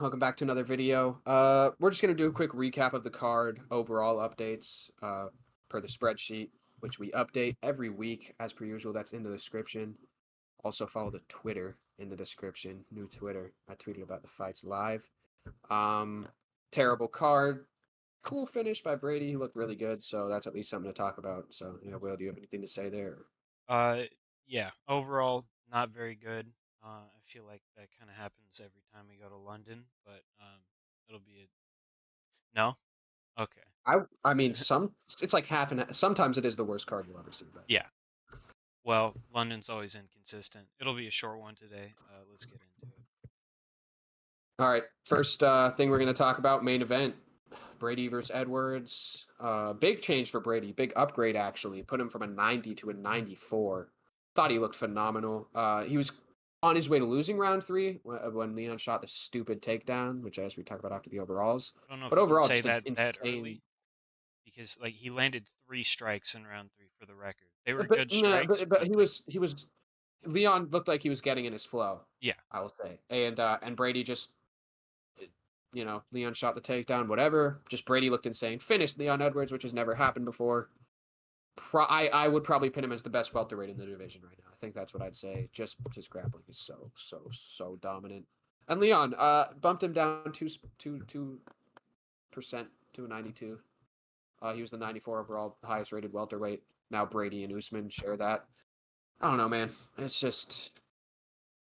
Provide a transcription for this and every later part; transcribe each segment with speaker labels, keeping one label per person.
Speaker 1: Welcome back to another video. We're just gonna do a quick recap of the card, overall updates, per the spreadsheet, which we update every week as per usual. That's in the description. Also follow the Twitter in the description. New Twitter. I tweeted about the fights live. Um, Terrible card. Cool finish by Brady. He looked really good, so that's at least something to talk about. So, Will, do you have anything to say there?
Speaker 2: Uh, yeah. Overall, not very good. I feel like that kind of happens every time we go to London, but it'll be a no. Okay.
Speaker 1: I mean, it's like half and sometimes it is the worst card you'll ever see, but
Speaker 2: Yeah. Well, London's always inconsistent. It'll be a short one today. Let's get into it.
Speaker 1: all right, first thing we're going to talk about main event Brady versus Edwards. Big change for Brady, big upgrade actually. Put him from a 90 to a 94. Thought he looked phenomenal. He was on his way to losing round three when Leon shot the stupid takedown, which as we talk about after the overalls.
Speaker 2: I don't know if
Speaker 1: But
Speaker 2: we can
Speaker 1: overall,
Speaker 2: say
Speaker 1: just an
Speaker 2: that
Speaker 1: insane.
Speaker 2: early because like he landed 3 strikes in round 3 for the record. They were
Speaker 1: But
Speaker 2: good
Speaker 1: nah,
Speaker 2: strikes,
Speaker 1: but
Speaker 2: but like
Speaker 1: he was Leon looked like he was getting in his flow.
Speaker 2: yeah,
Speaker 1: I will say, and Brady just Leon shot the takedown, whatever. Just Brady looked insane. Finished Leon Edwards, which has never happened before. I would probably pin him as the best welterweight in the division right now. I think that's what I'd say. Just his grappling is so dominant. And Leon bumped him down 2% to 92. He was the 94 overall highest rated welterweight. Now Brady and Usman share that. I don't know, man. It's just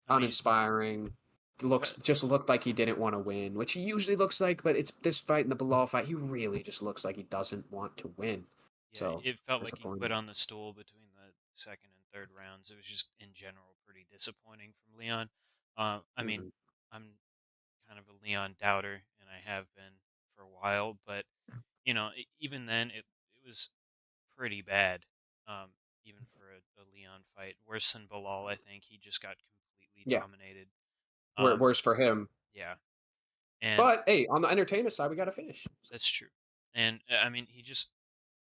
Speaker 2: I mean,
Speaker 1: uninspiring.
Speaker 2: but
Speaker 1: Looked like he didn't want to win, which he usually looks like, but it's this fight and the Bilal fight, he really just looks like he doesn't want to win.
Speaker 2: yeah,
Speaker 1: So
Speaker 2: it felt like he quit
Speaker 1: disappointing.
Speaker 2: on the stool between the second and third rounds. It was just in general pretty disappointing from Leon. I mean,
Speaker 1: Mhm.
Speaker 2: I'm kind of a Leon doubter, and I have been for a while. But even then, it was pretty bad. Um, Even for a Leon fight, worse than Bilal. I think he just got completely
Speaker 1: Yeah,
Speaker 2: dominated. Um,
Speaker 1: worse for him.
Speaker 2: yeah, and
Speaker 1: But hey, on the entertainment side, we got to finish. So,
Speaker 2: that's true. And I mean,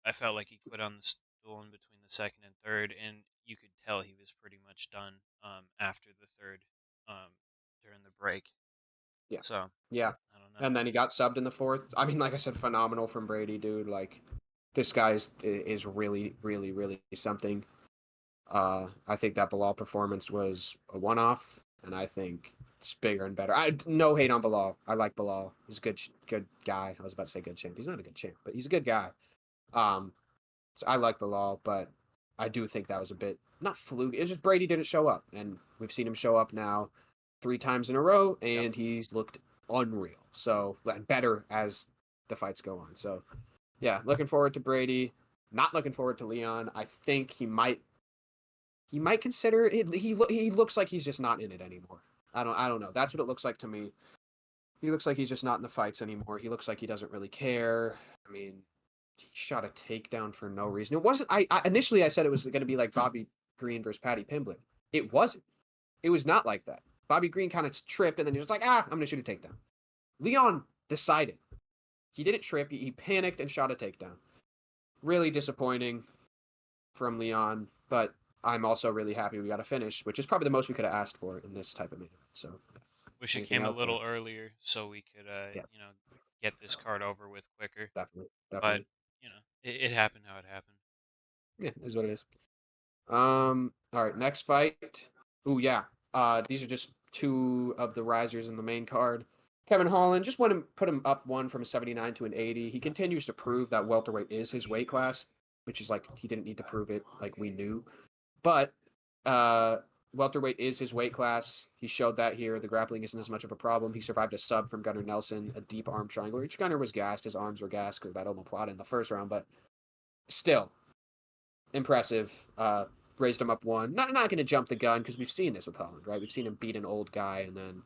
Speaker 2: I felt like he quit on the stool in between the second and third, and you could tell he was pretty much done after the third um, during the break.
Speaker 1: yeah,
Speaker 2: So
Speaker 1: yeah.
Speaker 2: I don't know.
Speaker 1: And then he got subbed in the fourth. I mean, like I said, phenomenal from Brady, dude. Like this guy is really something. I think that Bilal performance was a one-off, and I think it's bigger and better. I no hate on Bilal. I like Bilal. He's a good guy. I was about to say good champ. He's not a good champ, but he's a good guy. Um, so I like Bilal, but I do think that was a bit not fluke. It's just Brady didn't show up, and we've seen him show up now 3 times in a row,
Speaker 2: Yep.
Speaker 1: and he's looked unreal. So and better as the fights go on. So yeah, looking forward to Brady. Not looking forward to Leon. I think he might consider it. He looks like he's just not in it anymore. I don't know. That's what it looks like to me. He looks like he's just not in the fights anymore. He looks like he doesn't really care. I mean, he shot a takedown for no reason. It wasn't. I initially I said it was going to be like Bobby Green versus Patty Pimblett. It wasn't. It was not like that. Bobby Green kind of tripped and then he was like, I'm going to shoot a takedown. Leon decided. He didn't trip. He panicked and shot a takedown. Really disappointing from Leon, but I'm also really happy we got a finish, which is probably the most we could have asked for in this type of meeting. So,
Speaker 2: Wish it
Speaker 1: anything
Speaker 2: came a
Speaker 1: else? Or?
Speaker 2: little earlier so we could,
Speaker 1: Yeah,
Speaker 2: get this card over with quicker.
Speaker 1: definitely,
Speaker 2: But
Speaker 1: definitely.
Speaker 2: it happened how it happened.
Speaker 1: Yeah, is what it is. All right, next fight. Ooh, yeah. These are just two of the risers in the main card. Kevin Holland just want to put him up one from a 79 to an 80. He continues to prove that welterweight is his weight class, which is like he didn't need to prove it like we knew. But uh, welterweight is his weight class. He showed that here. The grappling isn't as much of a problem. He survived a sub from Gunnar Nelson, a deep arm triangle, which Gunnar was gassed. His arms were gassed because that omoplata in the first round, but still impressive. Raised him up one. Not going to jump the gun because we've seen this with Holland, right? We've seen him beat an old guy and then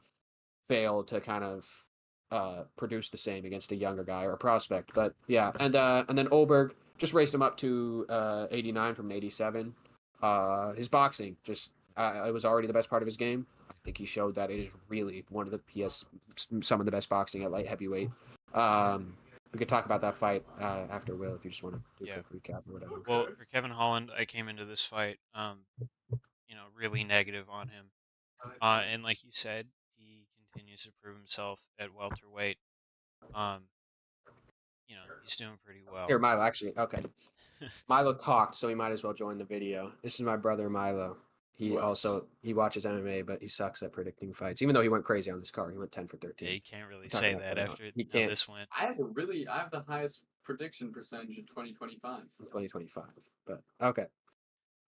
Speaker 1: fail to kind of produce the same against a younger guy or a prospect. But yeah, and then Olberg just raised him up to 89 from an 87. His boxing just it was already the best part of his game. I think he showed that it is really one of the some of the best boxing at light heavyweight. We could talk about that fight after Will if you just want to do a
Speaker 2: Yeah.
Speaker 1: quick recap or whatever.
Speaker 2: Well, for Kevin Holland, I came into this fight, really negative on him. And like you said, he continues to prove himself at welterweight. Um, he's doing pretty well.
Speaker 1: Here, Milo, actually, okay. Milo talked, so he might as well join the video. This is my brother Milo. He
Speaker 3: Works.
Speaker 1: watches MMA, but he sucks at predicting fights. Even though he went crazy on this card, he went 10 for
Speaker 2: Yeah,
Speaker 1: 13.
Speaker 2: you can't really
Speaker 1: I'm talking
Speaker 2: say
Speaker 1: about
Speaker 2: that
Speaker 1: Kevin Hart.
Speaker 2: after
Speaker 1: He
Speaker 2: how
Speaker 1: can't
Speaker 2: this went.
Speaker 3: I have the highest prediction percentage in 2025.
Speaker 1: in 2025, but okay.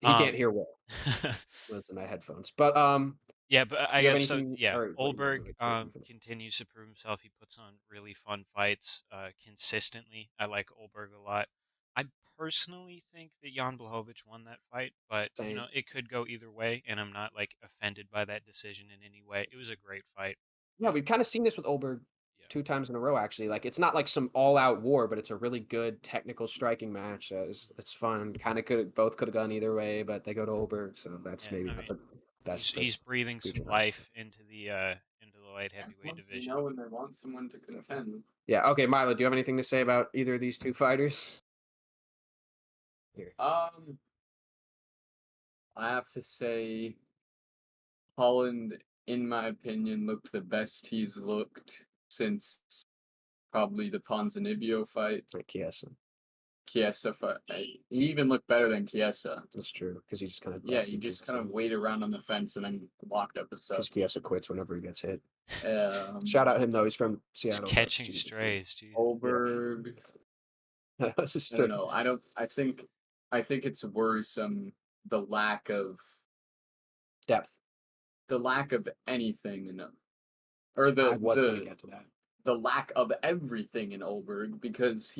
Speaker 1: He can't
Speaker 2: Um,
Speaker 1: hear well with my headphones. But
Speaker 2: yeah, but
Speaker 1: do
Speaker 2: I
Speaker 1: you have
Speaker 2: guess so.
Speaker 1: anything?
Speaker 2: Yeah,
Speaker 1: Or what do you want
Speaker 2: Oldberg
Speaker 1: to say? You finish?
Speaker 2: continues to prove himself. He puts on really fun fights consistently. I like Oldberg a lot. I personally think that Jan Blachowicz won that fight, but
Speaker 1: Same.
Speaker 2: it could go either way, and I'm not like offended by that decision in any way. It was a great fight.
Speaker 1: Yeah, we've kind of seen this with Oldberg
Speaker 2: Yeah,
Speaker 1: 2 times in a row, actually. Like, it's not like some all-out war, but it's a really good technical striking match. It's fun. Kind of could have gone either way, but they go to Oldberg, so that's
Speaker 2: yeah.
Speaker 1: maybe
Speaker 2: I
Speaker 1: not
Speaker 2: mean,
Speaker 1: the best for
Speaker 2: he's breathing some
Speaker 1: future.
Speaker 2: life into the light heavyweight
Speaker 3: Well,
Speaker 2: division.
Speaker 3: when they want someone to contend.
Speaker 1: Yeah. Okay, Milo, do you have anything to say about either of these two fighters? Here.
Speaker 3: I have to say, Holland, in my opinion, looked the best he's looked since probably the Ponzinibbio fight,
Speaker 1: Like Chiesa.
Speaker 3: Chiesa fight. He even looked better than Chiesa.
Speaker 1: That's true, because he just kind of
Speaker 3: Yeah, he just kind of waited around on the fence and then locked up a sub.
Speaker 1: because Chiesa quits whenever he gets hit.
Speaker 3: Um,
Speaker 1: Shout out him though. He's from
Speaker 2: He's
Speaker 1: Seattle. but
Speaker 2: catching
Speaker 1: Jesus,
Speaker 2: strays. Jesus.
Speaker 3: Oberg.
Speaker 1: That's just
Speaker 3: I don't know. I think it's worrisome the lack of
Speaker 1: depth.
Speaker 3: anything in him, or
Speaker 1: I was going to get to that.
Speaker 3: the lack of everything in Olberg because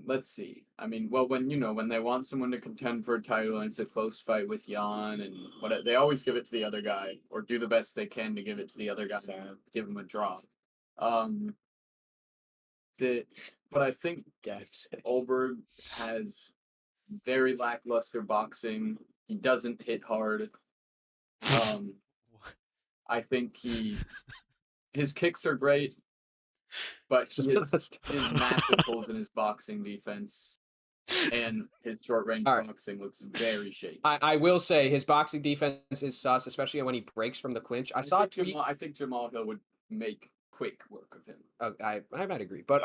Speaker 3: let's see. I mean, well, when they want someone to contend for a title and it's a close fight with Jan and what they always give it to the other guy or do the best they can to give it to the other guy to give him a draw. But I think Olberg has very lackluster boxing. He doesn't hit hard. I think his kicks are great, but his massive holes in his boxing defense and his short range boxing looks very shaky.
Speaker 1: I will say his boxing defense is sus, especially when he breaks from the clinch. I
Speaker 3: think Jamal Hill would make quick work of him.
Speaker 1: I might agree, but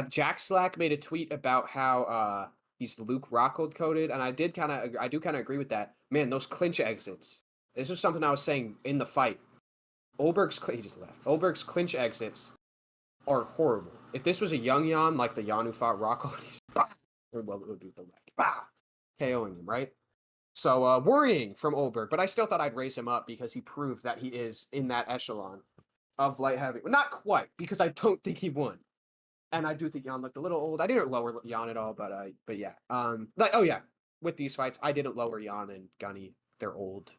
Speaker 1: Jack Slack made a tweet about how he's Luke Rockhold coded, and I do kind of agree with that. Man, those clinch exits. This was something I was saying in the fight. He just left. Olberg's clinch exits are horrible. If this was a young Jan, like the Jan who fought Rockhold, or well, it would be the leg, KOing him, right? So worrying from Olberg, but I still thought I'd raise him up because he proved that he is in that echelon of light heavy. Well, not quite, because I don't think he won. And I do think Jan looked a little old. I didn't lower Jan at all, but yeah. With these fights, I didn't lower Jan and Gunny. They're old.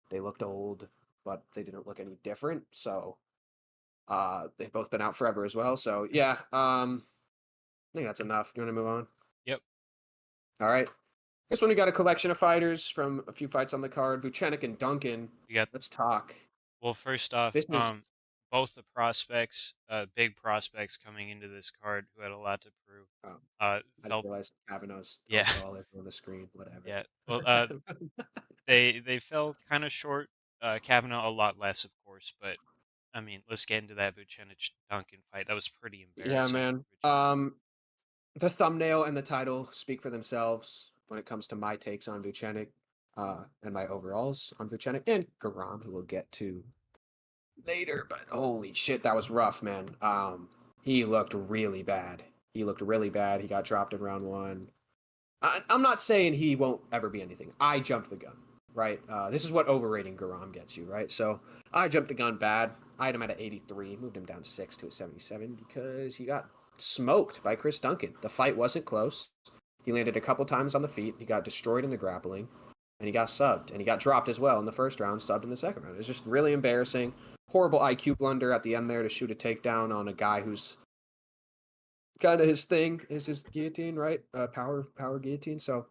Speaker 1: They looked old, but they didn't look any different. So they've both been out forever as well. So yeah, I think that's enough. You want to move on?
Speaker 2: Yep.
Speaker 1: All right. This one we got a collection of fighters from a few fights on the card. Vucenic and Duncan. Let's talk.
Speaker 2: Well, first off,
Speaker 1: This is
Speaker 2: both the prospects, big prospects coming into this card who had a lot to prove.
Speaker 1: I didn't realize Kavanaugh's all over on the screen. Whatever.
Speaker 2: Yeah. Well, they fell kind of short. Kavanaugh a lot less, of course, but I mean, let's get into that Vucenic Duncan fight. That was pretty
Speaker 1: Yeah,
Speaker 2: embarrassing.
Speaker 1: man. The thumbnail and the title speak for themselves when it comes to my takes on Vucenic, and my overalls on Vucenic and Garam, who we'll get to later. But holy shit, that was rough, man. He looked really bad. He got dropped in round one. I'm not saying he won't ever be anything. I jumped the gun, right? This is what overrating Garam gets you, right? So I jumped the gun bad. I had him at an 83, moved him down 6 to a 77 because he got smoked by Chris Duncan. The fight wasn't close. He landed a couple times on the feet. He got destroyed in the grappling, and he got subbed, and he got dropped as well in the first round, subbed in the second round. It was just really embarrassing. Horrible IQ blunder at the end there to shoot a takedown on a guy who's kind of his thing is his guillotine, right? Power guillotine. So,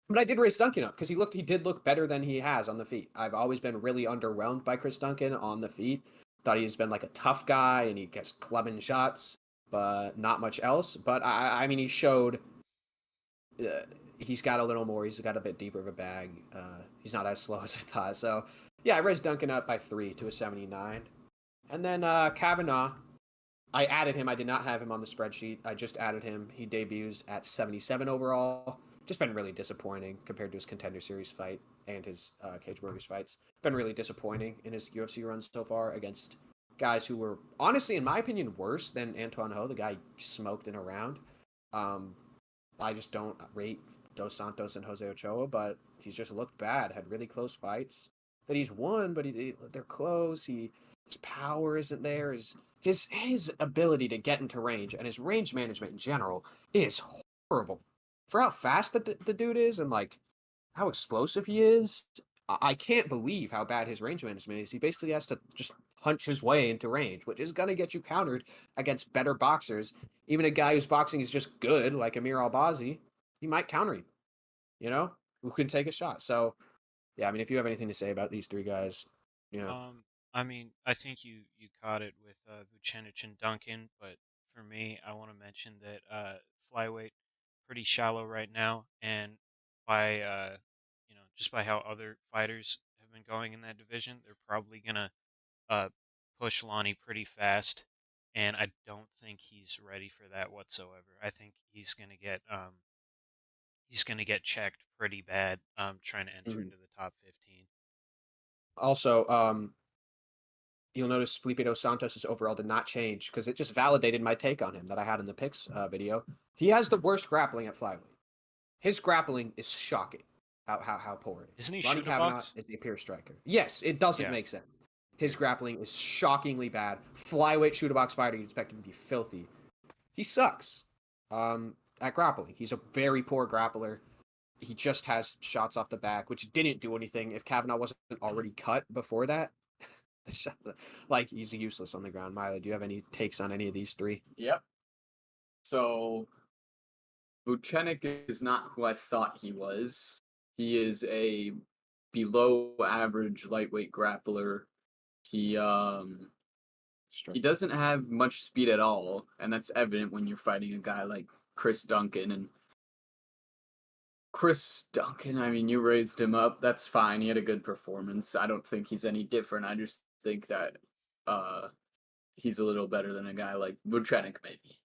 Speaker 1: but I did raise Duncan up because he did look better than he has on the feet. I've always been really underwhelmed by Chris Duncan on the feet. Thought he's been like a tough guy and he gets clubbing shots, but not much else. But I mean, he showed he's got a little more. He's got a bit deeper of a bag. He's not as slow as I thought. So Yeah, I raised Duncan up by 3 to a 79. And then Kavanaugh, I added him. I did not have him on the spreadsheet. I just added him. He debuts at 77 overall. Just been really disappointing compared to his Contender Series fight and his Cage Warriors fights. Been really disappointing in his UFC runs so far against guys who were, honestly, in my opinion, worse than Antoine Ho, the guy smoked in a round. Um, I just don't rate Dos Santos and Jose Ochoa, but he's just looked bad. Had really close fights that he's won, but they're close. His power isn't there. His ability to get into range and his range management in general is horrible. For how fast the dude is and like how explosive he is, I can't believe how bad his range management is. He basically has to just punch his way into range, which is gonna get you countered against better boxers. Even a guy whose boxing is just good, like Amir Albazi, he might counter you. You know, who can take a shot. So yeah, I mean, if you have anything to say about these three guys, you know,
Speaker 2: Um, I mean, I think you caught it with Vucenic and Duncan, but for me, I want to mention that flyweight pretty shallow right now, and by just by how other fighters have been going in that division, they're probably gonna uh, push Lonnie pretty fast, and I don't think he's ready for that whatsoever. I think he's gonna get checked pretty bad trying to enter
Speaker 1: mhm.
Speaker 2: into the top 15.
Speaker 1: Also, you'll notice Felipe Dos Santos' overall did not change because it just validated my take on him that I had in the picks video. He has the worst grappling at flyweight. His grappling is shocking. How poor it is.
Speaker 2: Isn't he
Speaker 1: Ronnie
Speaker 2: shoot a
Speaker 1: Kavanaugh
Speaker 2: box?
Speaker 1: is a pure striker. Yes, it doesn't
Speaker 2: Yeah.
Speaker 1: make sense. His grappling is shockingly bad. Flyweight shoot a box fighter, you'd expect him to be filthy. He sucks at grappling. He's a very poor grappler. He just has shots off the back, which didn't do anything if Kavanaugh wasn't already cut before that. Like he's useless on the ground. Milo, do you have any takes on any of these three?
Speaker 3: Yep. So Vucenic is not who I thought he was. He is a below average lightweight grappler. He he doesn't have much speed at all, and that's evident when you're fighting a guy like Chris Duncan. And Chris Duncan, I mean, you raised him up. That's fine. He had a good performance. I don't think he's any different. I just think that uh he's a little better than a guy like Vucenic, maybe.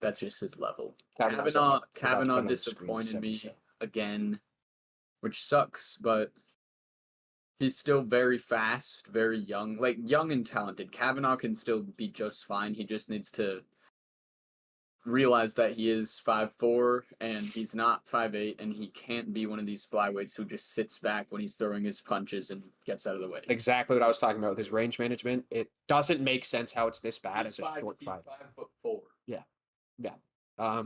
Speaker 3: That's just his level. Kavanaugh disappointed me again, which sucks, but he's still very fast, very young, like young and talented. Kavanaugh can still be just fine. He just needs to realize that he is 5'4" and he's not 5'8", and he can't be one of these flyweights who just sits back when he's throwing his punches and gets out of the way.
Speaker 1: Exactly what I was talking about with his range management. It doesn't make sense how it's this bad as a short fight.
Speaker 3: 5'4".
Speaker 1: Yeah, yeah.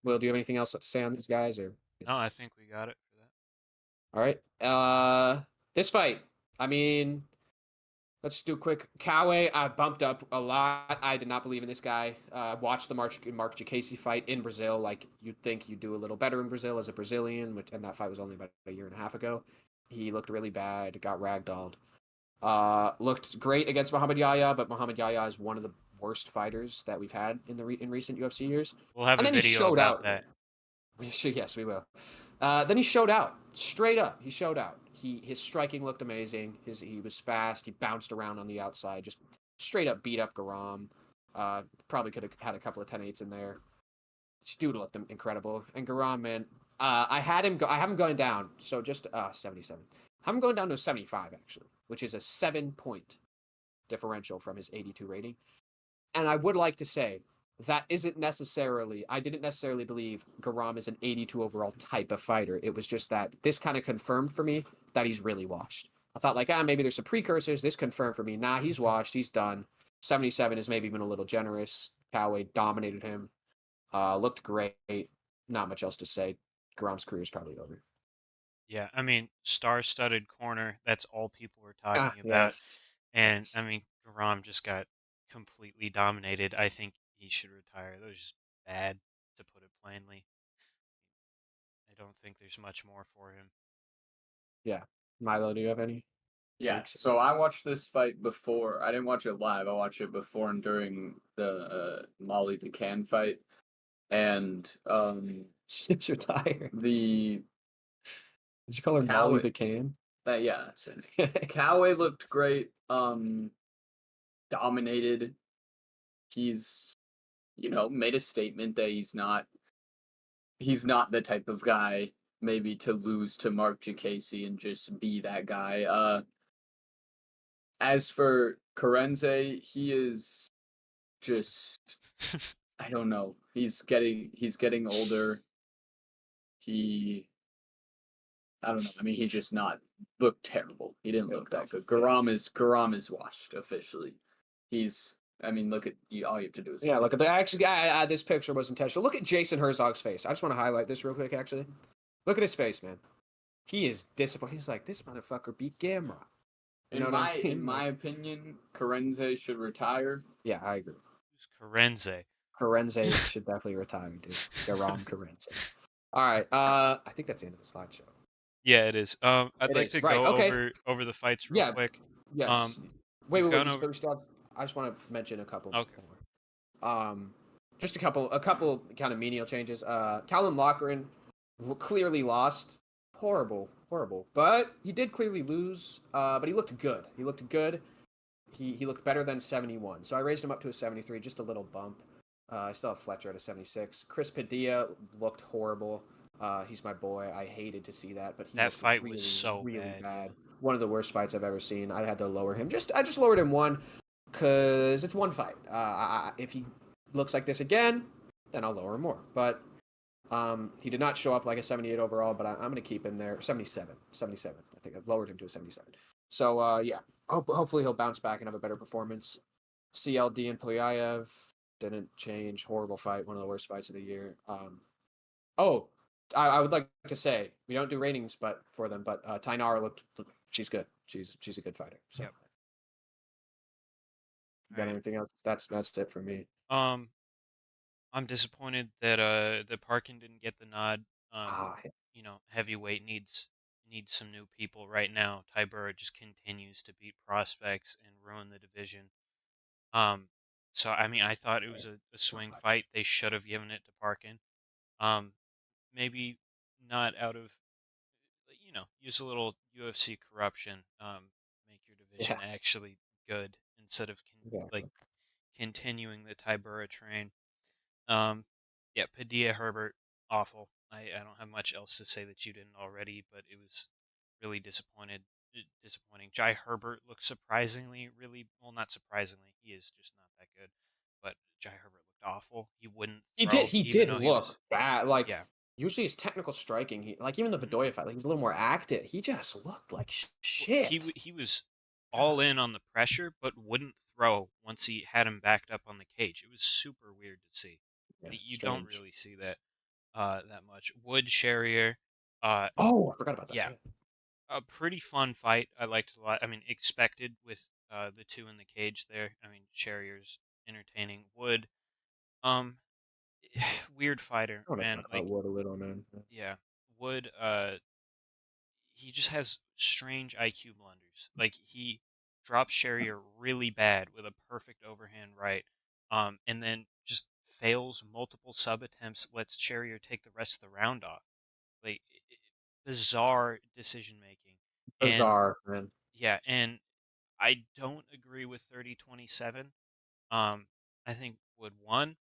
Speaker 1: Will, do you have anything else to say on these guys, or?
Speaker 2: No, I think we got it for that.
Speaker 1: All right. This fight. I mean, let's do a quick. Kawe, I bumped up a lot. I did not believe in this guy. Watched the Mark Jacasey fight in Brazil. Like you'd think you'd do a little better in Brazil as a Brazilian, and that fight was only about a year and a half ago. He looked really bad. Got ragdolled. Looked great against Muhammad Yahya, but Muhammad Yahya is one of the worst fighters that we've had in recent UFC years.
Speaker 2: We'll have
Speaker 1: And
Speaker 2: a
Speaker 1: then he
Speaker 2: video
Speaker 1: showed
Speaker 2: about
Speaker 1: out.
Speaker 2: that.
Speaker 1: Yes, we will. Then he showed out. Straight up, he showed out. His striking looked amazing. He was fast. He bounced around on the outside. Just straight up beat up Garam. Probably could have had a couple of 10-8s in there. This dude looked incredible. And Garam, man, I have him going down. So just 77. I have him going down to a 75 actually, which is a 7-point differential from his 82 rating. And I would like to say that isn't necessarily, I didn't necessarily believe Garam is an 82 overall type of fighter. It was just that this kind of confirmed for me that he's really washed. I thought like, maybe there's some precursors. This confirmed for me. Nah, he's washed. He's done. 77 is maybe even a little generous. Coway dominated him. Looked great. Not much else to say. Garam's career is probably over.
Speaker 2: Yeah, I mean, star-studded corner. That's all people were talking about.
Speaker 1: Yes.
Speaker 2: And I mean, Ram just got completely dominated. I think he should retire. That was just bad, to put it plainly. I don't think there's much more for him.
Speaker 1: Yeah. Milo, do you have any?
Speaker 3: Yeah,
Speaker 1: Takes?
Speaker 3: so I watched this fight before. I didn't watch it live. I watched it before and during the Molly the Can fight, and
Speaker 1: Just retire.
Speaker 3: the
Speaker 1: Did you call her Molly
Speaker 3: Coward.
Speaker 1: the Can?
Speaker 3: That's it. Coway looked great. Dominated. He's, made a statement that he's not the type of guy maybe to lose to Mark Jacasey and just be that guy. As for Karenze, he is just, I don't know. He's getting older. He I don't know. I mean, he's just not looked terrible. He didn't look that good. Garam is washed officially. I mean, look at you. All you have to do is
Speaker 1: Yeah, look at the actually. This picture was intentional. Look at Jason Herzog's face. I just want to highlight this real quick. Actually, look at his face, man. He is disappointed. He's like, this motherfucker beat Gamrot. You know what I mean?
Speaker 3: In my opinion, Karenze should retire.
Speaker 1: Yeah, I agree.
Speaker 2: Who's Karenze?
Speaker 1: Karenze should definitely retire, dude. Garam Karenze. All right. I think that's the end of the slideshow.
Speaker 2: Yeah, it is. I'd
Speaker 1: It
Speaker 2: like
Speaker 1: is.
Speaker 2: to
Speaker 1: Right,
Speaker 2: go
Speaker 1: okay.
Speaker 2: over the fights real
Speaker 1: Yeah.
Speaker 2: quick.
Speaker 1: Yes.
Speaker 2: We've
Speaker 1: Wait.
Speaker 2: gone
Speaker 1: You
Speaker 2: over.
Speaker 1: still I just want to mention a couple
Speaker 2: Okay.
Speaker 1: more. Just a couple kind of menial changes. Callum Loughran clearly lost. Horrible. But he did clearly lose. But he looked good. He looked better than 71. So I raised him up to a 73, just a little bump. I still have Fletcher at a 76. Chris Padilla looked horrible. He's my boy. I hated to see that, but he
Speaker 2: That
Speaker 1: looked
Speaker 2: fight
Speaker 1: really,
Speaker 2: was so
Speaker 1: really
Speaker 2: bad.
Speaker 1: bad. One of the worst fights I've ever seen. I had to lower him. I just lowered him one because it's one fight. If he looks like this again, then I'll lower him more. But he did not show up like a 78 overall, but I'm going to keep him there. 77. I think I've lowered him to a 77. So, yeah, hopefully he'll bounce back and have a better performance. CLD and Polyaev didn't change. Horrible fight. One of the worst fights of the year. I would like to say we don't do ratings, but Tainara she's good. She's a good fighter. So,
Speaker 2: Yep.
Speaker 1: You got anything else? That's it for me.
Speaker 2: I'm disappointed that Parkin didn't get the nod.
Speaker 1: Ah,
Speaker 2: Heavyweight needs some new people right now. Tybura just continues to beat prospects and ruin the division. So I mean, I thought it was a swing fight. They should have given it to Parkin. Maybe not out of, use a little UFC corruption. Make your division
Speaker 1: yeah,
Speaker 2: actually good instead of
Speaker 1: exactly.
Speaker 2: continuing the Tybura train. Um, yeah, Padilla Herbert, awful. I don't have much else to say that you didn't already, but it was really disappointing. Jai Herbert looked surprisingly really well, not surprisingly. He is just not that good, but Jai Herbert looked awful. He wouldn't throw,
Speaker 1: He
Speaker 2: even
Speaker 1: did
Speaker 2: though he was.
Speaker 1: look bad. Like
Speaker 2: Yeah.
Speaker 1: usually his technical striking, even the
Speaker 2: Mhm.
Speaker 1: Bedoya fight, like he's a little more active. He just looked like
Speaker 2: Well,
Speaker 1: shit.
Speaker 2: he was all in on the pressure, but wouldn't throw once he had him backed up on the cage. It was super weird to see.
Speaker 1: Yeah,
Speaker 2: You don't
Speaker 1: strange.
Speaker 2: really see that that much. Wood Sherrier, uh,
Speaker 1: Oh, I forgot about that.
Speaker 2: yeah,
Speaker 1: Yeah.
Speaker 2: a pretty fun fight. I liked it a lot. I mean, expected with the two in the cage there. I mean, Sherrier's entertaining. Wood, um, weird fighter,
Speaker 1: I want to
Speaker 2: man.
Speaker 1: talk about Wood a little, man.
Speaker 2: Yeah, Wood, he just has strange IQ blunders. Like he drops Sherrier really bad with a perfect overhand right, and then just fails multiple sub attempts, lets Sherrier take the rest of the round off. Like bizarre decision making, and
Speaker 1: Bizarre, man.
Speaker 2: yeah, and I don't agree with 30-27. I think Wood won,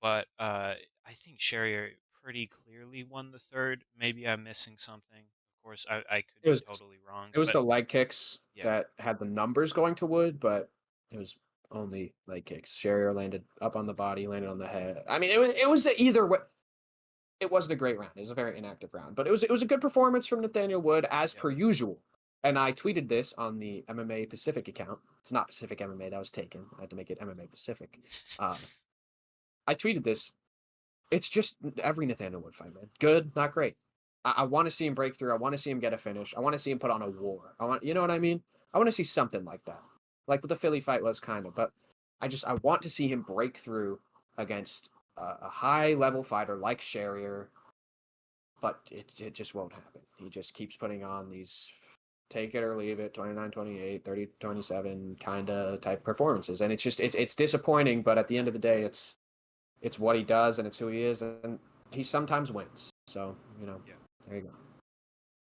Speaker 2: but I think Sherrier pretty clearly won the third. Maybe I'm missing something. Of course, I could
Speaker 1: It
Speaker 2: be
Speaker 1: was
Speaker 2: totally wrong,
Speaker 1: it was
Speaker 2: but
Speaker 1: the leg kicks
Speaker 2: yeah.
Speaker 1: that had the numbers going to Wood, but it was only leg kicks. Sherrier landed up on the body, landed on the head. I mean, it was either way. It wasn't a great round. It was a very inactive round, but it was a good performance from Nathaniel Wood as
Speaker 2: Yep.
Speaker 1: per usual. And I tweeted this on the MMA Pacific account. It's not Pacific MMA, that was taken. I had to make it MMA Pacific. I tweeted this. It's just every Nathaniel Wood fight, man. Good, not great. I want to see him break through. I want to see him get a finish. I want to see him put on a war. You know what I mean? I want to see something like that, like what the Philly fight was, kind of. But I want to see him break through against a high level fighter like Sherrier, but it just won't happen. He just keeps putting on these take it or leave it 29-28, 30-27 kind of type performances, and it's disappointing. But at the end of the day, it's what he does and it's who he is, and he sometimes wins. So
Speaker 2: Yeah.
Speaker 1: there you go.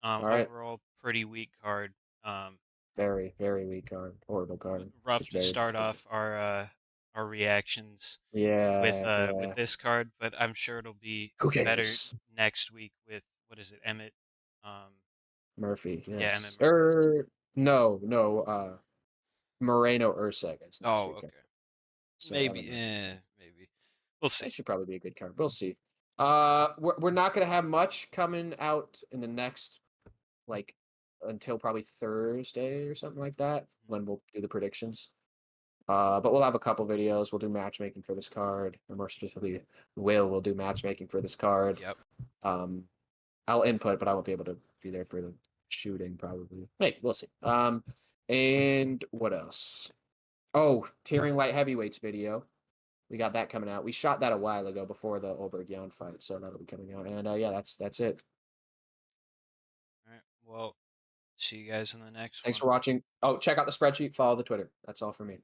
Speaker 1: All right.
Speaker 2: Overall, pretty weak card. Um,
Speaker 1: Very, very weak card. Horrible card.
Speaker 2: rough
Speaker 1: Just
Speaker 2: to
Speaker 1: very
Speaker 2: start
Speaker 1: disappointing.
Speaker 2: off our reactions
Speaker 1: Yeah,
Speaker 2: with
Speaker 1: yeah.
Speaker 2: this card, but I'm sure it'll be
Speaker 1: Who
Speaker 2: better
Speaker 1: cares?
Speaker 2: next week with what is it, Emmett? Um,
Speaker 1: Murphy,
Speaker 2: yeah, Emmett
Speaker 1: yes.
Speaker 2: Murphy.
Speaker 1: No. Moreno Ursac is next
Speaker 2: Oh,
Speaker 1: weekend.
Speaker 2: okay.
Speaker 1: So that
Speaker 2: Maybe,
Speaker 1: might be
Speaker 2: maybe. We'll see.
Speaker 1: that should probably be a good card. We'll see. We're not gonna have much coming out in the next like until probably Thursday or something like that when we'll do the predictions. But we'll have a couple videos. We'll do matchmaking for this card, or more specifically, we'll do matchmaking for this card.
Speaker 2: Yep.
Speaker 1: I'll input, but I won't be able to be there for the shooting probably. Hey, we'll see. And what else? Oh, Tearing Light Heavyweights video. We got that coming out. We shot that a while ago before the Olberg Jan fight, so that'll be coming out. And yeah, that's it.
Speaker 2: All right. Well, see you guys in the next
Speaker 1: Thanks
Speaker 2: one.
Speaker 1: for watching. Oh, check out the spreadsheet. Follow the Twitter. That's all for me.